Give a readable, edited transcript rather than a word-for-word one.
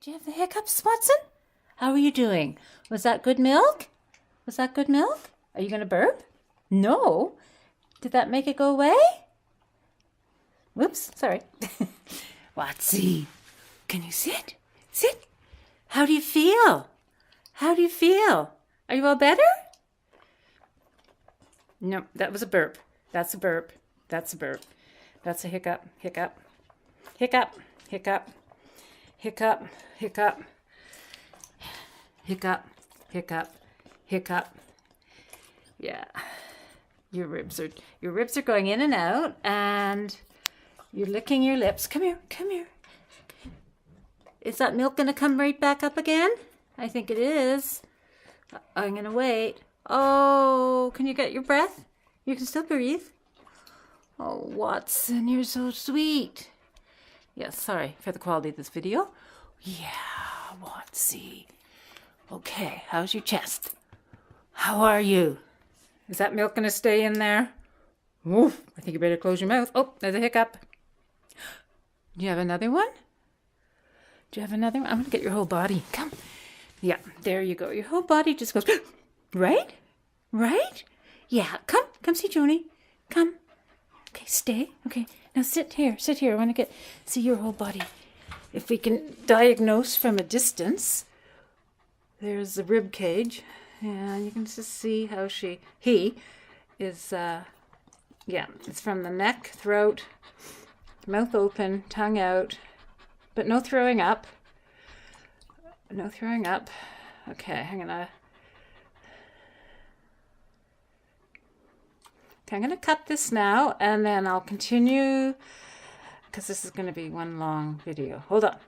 Do you have the hiccups, Watson? How are you doing? Was that good milk? Was that good milk? Are you going to burp? No. Did that make it go away? Whoops, sorry. Watsy, can you sit? Sit. How do you feel? How do you feel? Are you all better? No, that was a burp. That's a burp. That's a burp. That's a hiccup. Hiccup. Hiccup. Hiccup. Hiccup. Hiccup. Hiccup. Hiccup. Hiccup. Yeah. Your ribs are going in and out, and you're licking your lips. Come here. Come here. Is that milk going to come right back up again? I think it is. I'm going to wait. Oh, can you get your breath? You can still breathe. Oh, Watson, you're so sweet. Yes, sorry for the quality of this video. Yeah, Watsy. Okay, how's your chest? How are you? Is that milk going to stay in there? Oof, I think you better close your mouth. Oh, there's a hiccup. Do you have another one? Do you have another one? I'm going to get your whole body. Come. Yeah, there you go. Your whole body just goes, right? Right? Yeah, come see Joni. Come. Okay, stay. Okay, now sit here. Sit here. I want to see your whole body. If we can diagnose from a distance, there's the rib cage, and you can just see how he is, yeah, it's from the neck, throat, mouth open, tongue out, but no throwing up. No throwing up. Okay, I'm gonna cut this now, and then I'll continue, because this is going to be one long video. Hold on.